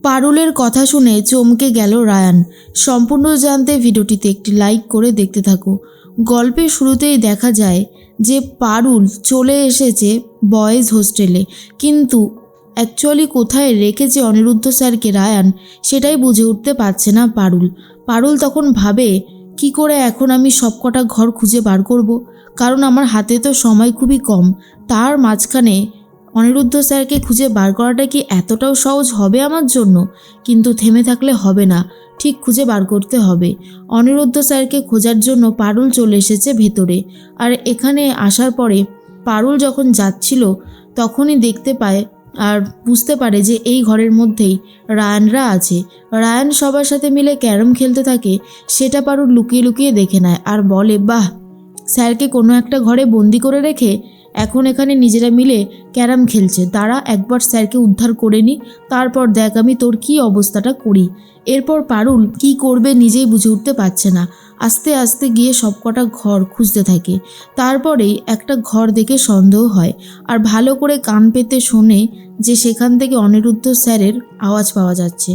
পারুলের কথা শুনে চমকে গেল রায়ান। সম্পূর্ণ জানতে ভিডিওটিতে একটি লাইক করে দেখতে থাকো। গল্পের শুরুতেই দেখা যায় যে পারুল চলে এসেছে বয়েজ হোস্টেলে, কিন্তু অ্যাকচুয়ালি কোথায় রেখেছে অনিরুদ্ধ স্যারকে রায়ান সেটাই বুঝে উঠতে পারছে না পারুল তখন ভাবে কি করে এখন আমি সবকটা ঘর খুঁজে বার করব, কারণ আমার হাতে তো সময় খুবই কম। তার মাঝখানে অনিরুদ্ধ স্যারকে খুঁজে বার করাটা কি এতটাও সহজ হবে আমার জন্য? কিন্তু থেমে থাকলে হবে না, ঠিক খুঁজে বার করতে হবে। অনিরুদ্ধ স্যারকে খোঁজার জন্য পারুল চলে এসেছে ভেতরে। আর এখানে আসার পরে পারুল যখন যাচ্ছিল তখনই দেখতে পায় আর বুঝতে পারে যে এই ঘরের মধ্যেই রায়ানরা আছে। রায়ান সবার সাথে মিলে ক্যারম খেলতে থাকে, সেটা পারুল লুকিয়ে লুকিয়ে দেখে নেয় আর বলে, বাহ, স্যারকে কোনো একটা ঘরে বন্দি করে রেখে এখন এখানে নিজেরা মিলে ক্যারাম খেলছে। দাঁড়া, একবার স্যারকে উদ্ধার করে নি, তারপর দেখ আমি তোর কী অবস্থাটা করি। এরপর পারুল কি করবে নিজেই বুঝে উঠতে পারছে না। আস্তে আস্তে গিয়ে সবকটা ঘর খুঁজতে থাকে। তারপরেই একটা ঘর দেখে সন্দেহ হয় আর ভালো করে কান পেতে শোনে যে সেখান থেকে অনিরুদ্ধ স্যারের আওয়াজ পাওয়া যাচ্ছে।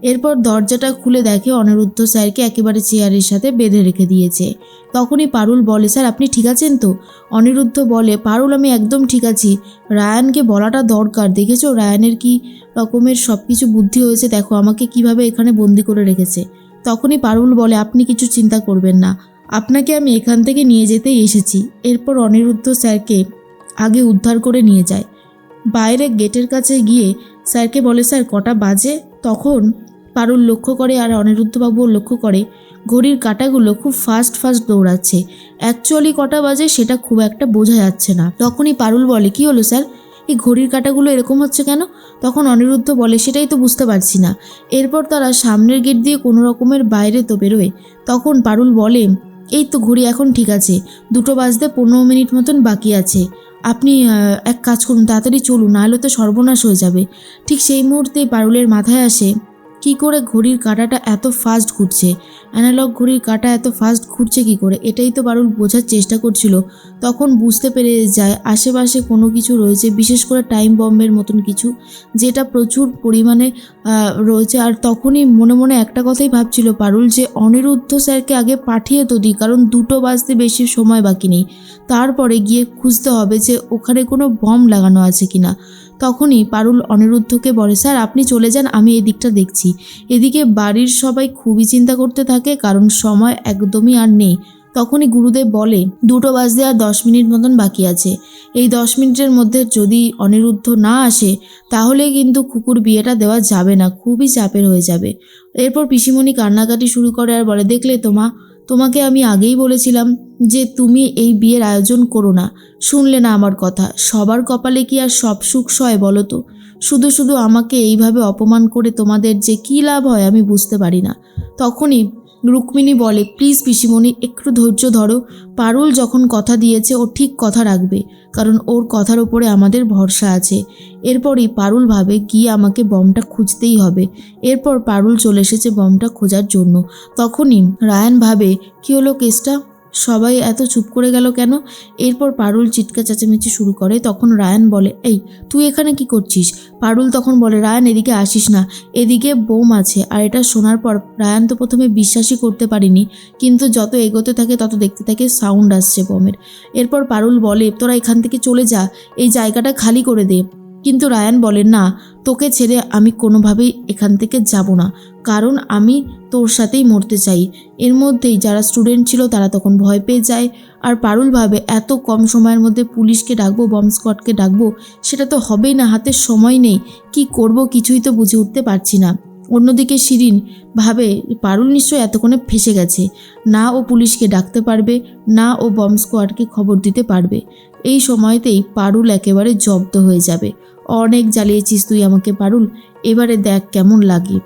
এরপর দরজাটা খুলে দেখে অনিরুদ্ধ স্যারকে একেবারে চেয়ারের সাথে বেঁধে রেখে দিয়েছে। তখনই পারুল বলে, স্যার আপনি ঠিক আছেন তো? অনিরুদ্ধ বলে, পারুল আমি একদম ঠিক আছি, রায়ানকে বলাটা দরকার, দেখেছো রায়ানের কি রকমের সব কিছু বুদ্ধি হয়েছে, দেখো আমাকে কিভাবে এখানে বন্দি করে রেখেছে। তখনই পারুল বলে, আপনি কিছু চিন্তা করবেন না, আপনাকে আমি এখান থেকে নিয়ে যেতেই এসেছি। এরপর অনিরুদ্ধ স্যারকে আগে উদ্ধার করে নিয়ে যায়। বাইরে গেটের কাছে গিয়ে স্যারকে বলে, স্যার কটা বাজে? তখন পারুল লক্ষ্য করে আর অনিরুদ্ধবাবুও লক্ষ্য করে ঘড়ির কাঁটাগুলো খুব ফাস্ট দৌড়াচ্ছে। অ্যাকচুয়ালি কটা বাজে সেটা খুব একটা বোঝা যাচ্ছে না। তখনই পারুল বলে, কি হলো স্যার, এই ঘড়ির কাঁটাগুলো এরকম হচ্ছে কেন? তখন অনিরুদ্ধ বলে, সেটাই তো বুঝতে পারছি না। এরপর তারা সামনের গেট দিয়ে কোনো রকমের বাইরে তো বেরোয়। তখন পারুল বলে, এই তো ঘড়ি এখন ঠিক আছে, 2টো বাজতে 15 মিনিট মতন বাকি আছে। আপনি এক কাজ করুন, তাড়াতাড়ি চলুন, নাহলে তো সর্বনাশ হয়ে যাবে। ঠিক সেই মুহূর্তেই পারুলের মাথায় আসে কি করে ঘড়ির কাঁটাটা এত ফাস্ট ঘুরছে, অ্যানালগ ঘড়ির কাঁটা এত ফাস্ট ঘুরছে কি করে, এটাই তো পারুল বোঝার চেষ্টা করছিল। তখন বুঝতে পেরে যায় আশেপাশে কোনো কিছু রয়েছে, বিশেষ করে টাইম বম্বের মতন কিছু, যেটা প্রচুর পরিমাণে রয়েছে। আর তখনই মনে মনে একটা কথাই ভাবছিল পারুল, যে অনিরুদ্ধ স্যারকে আগে পাঠিয়ে তো দিই, কারণ 2টো বাজতে বেশি সময় বাকি নেই। তারপরে গিয়ে খুঁজতে হবে যে ওখানে কোনো বম লাগানো আছে কিনা। তখনই পারুল অনিরুদ্ধকে বলে, স্যার আপনি চলে যান, আমি এই দিকটা দেখছি। এদিকে বাড়ির সবাই খুবই চিন্তা করতে থাকে, কারণ সময় একদমই আর নেই। তখনই গুরুদেব বলে, 2টো বাজতে আর 10 মিনিট মতন বাকি আছে। এই 10 মিনিটের মধ্যে যদি অনিরুদ্ধ না আসে তাহলে কিন্তু খুকুর বিয়েটা দেওয়া যাবে না, খুবই চাপের হয়ে যাবে। এরপর পিসিমণি কান্নাকাটি শুরু করে আর বলে, দেখলে তোমাকে আমি আগেই বলেছিলাম যে তুমি এই বিয়ের আয়োজন করো না, শুনলে না আমার কথা। সবার কপালে কি আর সব সুখ সয় বলো তো? শুধু শুধু আমাকে এইভাবে অপমান করে তোমাদের যে কী লাভ হয় আমি বুঝতে পারি না। তখনই রুক্মিণী বলে, প্লিজ পিসিমণি একটু ধৈর্য ধরো, পারুল যখন কথা দিয়েছে ও ঠিক কথা রাখবে, কারণ ওর কথার উপরে আমাদের ভরসা আছে। এরপরই পারুল ভাবে গিয়ে আমাকে বমটা খুঁজতেই হবে। এরপর পারুল চলে এসেছে বমটা খোঁজার জন্য। তখনই রায়ান ভাবে, কী হলো কেসটা, সবাই এত চুপ করে গেল কেন? এরপর পারুল চিৎকার চেঁচামেচি শুরু করে। তখন রায়ান বলে, এই তুই এখানে কি করছিস? পারুল তখন বলে, রায়ান এদিকে আসিস না, এদিকে বোম আছে। আর এটা শোনার পর রায়ান তো প্রথমে বিশ্বাসই করতে পারিনি, কিন্তু যত এগোতে থাকে তত দেখতে থাকে সাউন্ড আসছে বোমের। এরপর পারুল বলে, তোরা এখান থেকে চলে যা, এই জায়গাটা খালি করে দে। কিন্তু রায়ান বলে, না, তোকে ছেড়ে আমি কোনোভাবেই এখান থেকে যাব না, কারণ আমি তোর সাথেই মরতে চাই। এর মধ্যেই যারা স্টুডেন্ট ছিল তারা তখন ভয় পেয়ে যায়। আর পারুল ভাবে এত কম সময়ের মধ্যে পুলিশকে ডাকবো, বম স্কোয়াডকে ডাকবো, সেটা তো হবেই না, হাতে সময় নেই, কি করব কিছুই তো বুঝে উঠতে পারছি না। অন্যদিকে শিরিন ভাবে পারুল নিশ্চয়ই এতক্ষণে ফেসে গেছে, না ও পুলিশকে ডাকতে পারবে, না ও বম স্কোয়াডকে খবর দিতে পারবে। এই সময়তেই পারুল একেবারে জব্দ হয়ে যাবে। অনেক জ্বালিয়েছিস তুই আমাকে পারুল, এবারে দেখ কেমন লাগে।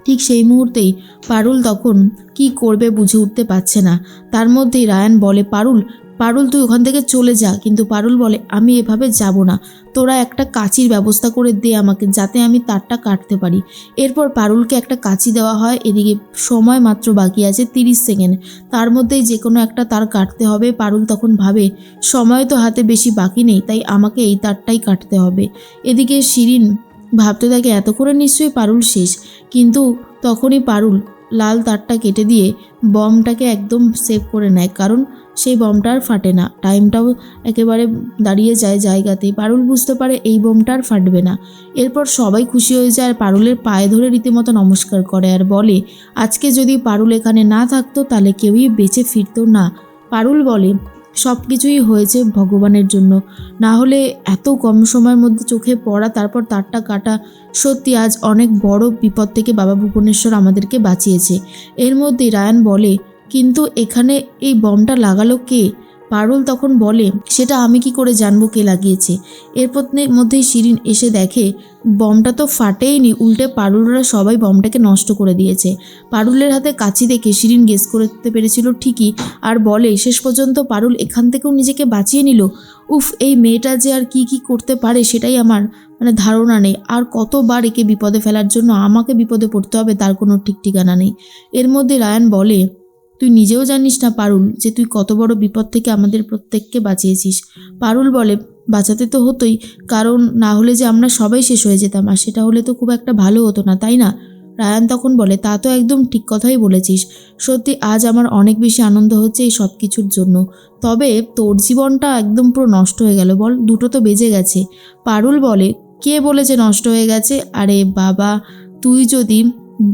ঠিক সেই মুহূর্তেই পারুল তখন কি করবে বুঝে উঠতে পারছে না। তার মধ্যেই রায়ান বলে, পারুল তুই ওখান থেকে চলে যা। কিন্তু পারুল বলে, আমি এভাবে যাব না, তোরা একটা কাঁচির ব্যবস্থা করে দে আমাকে, যাতে আমি তারটা কাটতে পারি। এরপর পারুলকে একটা কাঁচি দেওয়া হয়। এদিকে সময় মাত্র বাকি আছে 30 সেকেন্ড, তার মধ্যেই যে কোনো একটা তার কাটতে হবে। পারুল তখন ভাবে, সময় তো হাতে বেশি বাকি নেই, তাই আমাকে এই তারটাই কাটতে হবে। এদিকে শিরিন ভাবতে থাকে এত করে নিশ্চয়ই পারুল শেষ, কিন্তু তখনই পারুল লাল তারটা কেটে দিয়ে বমটাকে একদম সেভ করে নেয়, কারণ সেই বমটা আর ফাটে না। টাইমটাও একেবারে দাঁড়িয়ে যায় জায়গাতেই। পারুল বুঝতে পারে এই বমটা আর ফাটবে না। এরপর সবাই খুশি হয়ে যায় আর পারুলের পায়ে ধরে রীতিমতো নমস্কার করে আর বলে আজকে যদি পারুল এখানে না থাকতো তাহলে কেউই বেঁচে ফিরতো না। পারুল বলে সব কিছুই হয়েছে ভগবানের জন্য, না হলে এত কম সময়ের মধ্যে চোখে পড়া তারপর তারটা কাটা, সত্যি আজ অনেক বড় বিপদ থেকে বাবা ভুবনেশ্বর আমাদেরকে বাঁচিয়েছে। এর মধ্যেই রায়ান বলে কিন্তু এখানে এই বমটা লাগালো কে? পারুল তখন বলে সেটা আমি কি করে জানবো কে লাগিয়েছে। এরপর মধ্যেই শিরিন এসে দেখে বমটা তো ফাটেইনি, উল্টে পারুলরা সবাই বমটাকে নষ্ট করে দিয়েছে। পারুলের হাতে কাঁচি দেখে শিরিন গেস করতে পেরেছিল ঠিকই, আর বলে শেষ পর্যন্ত পারুল এখান থেকেও নিজেকে বাঁচিয়ে নিল। উফ, এই মেয়েটা যে আর কি কি করতে পারে সেটাই আমার ধারণা নেই। আর কতবার একে বিপদে ফেলার জন্য আমাকে বিপদে পড়তে হবে তার কোনো ঠিক ঠিকানা নেই। এর মধ্যে রায়ান বলে তুই নিজেও জানিস না পারুল যে তুই কত বড় বিপদ থেকে আমাদের প্রত্যেককে বাঁচিয়েছিস। পারুল বলে বাঁচাতে তো হতোই, কারণ না হলে যে আমরা সবাই শেষ হয়ে যেতাম, আর সেটা হলে তো খুব একটা ভালো হতো না, তাই না? রায়ান তখন বলে তা তো একদম ঠিক কথাই বলেছিস, সত্যি আজ আমার অনেক বেশি আনন্দ হচ্ছে এই সব কিছুর জন্য। তবে তোর জীবনটা একদম পুরো নষ্ট হয়ে গেল, বল 2টো তো বেজে গেছে। পারুল বলে কে বলেছে নষ্ট হয়ে গেছে? আরে বাবা, তুই যদি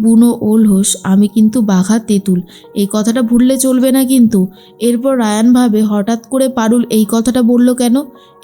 বুনো ওল হোস, আমি কিন্তু বাঘা তেঁতুল, এই কথাটা ভুললে চলবে না কিন্তু। এরপর রায়ান ভাবে হঠাৎ করে পারুল এই কথাটা বলল কেন।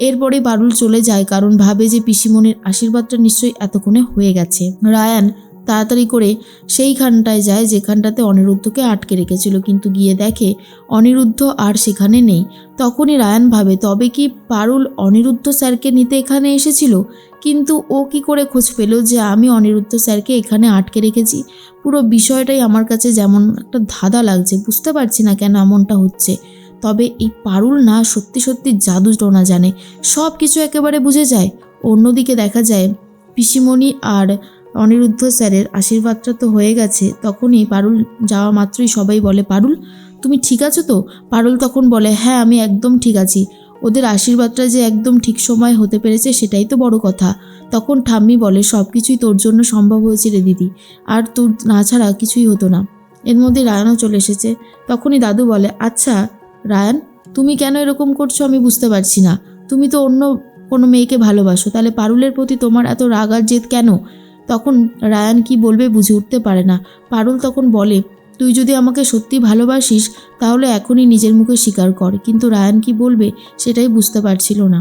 এরপরে পারুল চলে যায়, কারণ ভাবে যে পিসিমণির আশীর্বাদটা নিশ্চয়ই এতক্ষণে হয়ে গেছে। রায়ান তাড়াতাড়ি করে সেইখানটায় যায় যেখানটাতে অনিরুদ্ধকে আটকে রেখেছিল, কিন্তু গিয়ে দেখে অনিরুদ্ধ আর সেখানে নেই। তখনই রায়ান ভাবে তবে কি পারুল অনিরুদ্ধ স্যারকে নিতে এখানে এসেছিল? কিন্তু ও কি করে খোঁজ পেল যে আমি অনিরুদ্ধ স্যারকে এখানে আটকে রেখেছি? পুরো বিষয়টাই আমার কাছে যেমন একটা ধাঁধা লাগছে, বুঝতে পারছি না কেন এমনটা হচ্ছে। তবে এই পারুল না সত্যি সত্যি জাদু টোনা জানে, সব কিছু একেবারে বুঝে যায়। অন্যদিকে দেখা যায় পিসিমণি আর অনিরুদ্ধ স্যারের আশীর্বাদটা তো হয়ে গেছে। তখনই পারুল যাওয়া মাত্রই সবাই বলে পারুল তুমি ঠিক আছো তো? পারুল তখন বলে হ্যাঁ আমি একদম ঠিক আছি, ওদের আশীর্বাদটা যে একদম ঠিক সময় হতে পেরেছে সেটাই তো বড় কথা। তখন ঠাম্মি বলে সব কিছুই তোর জন্য সম্ভব হয়েছে রে দিদি, আর তোর না ছাড়া কিছুই হতো না। এর মধ্যে রায়ানও চলে এসেছে। তখনই দাদু বলে আচ্ছা রায়ান, তুমি কেন এরকম করছো আমি বুঝতে পারছি না। তুমি তো অন্য কোনো মেয়েকে ভালোবাসো, তাহলে পারুলের প্রতি তোমার এত রাগ আর জেদ কেন? তখন রায়ান কি বলবে বুঝে উঠতে পারে না। পারুল তখন বলে তুই যদি আমাকে সত্যি ভালোবাসিস তাহলে এখনই নিজের মুখে স্বীকার কর, কিন্তু রায়ান কি বলবে সেটাই বুঝতে পারছিল না।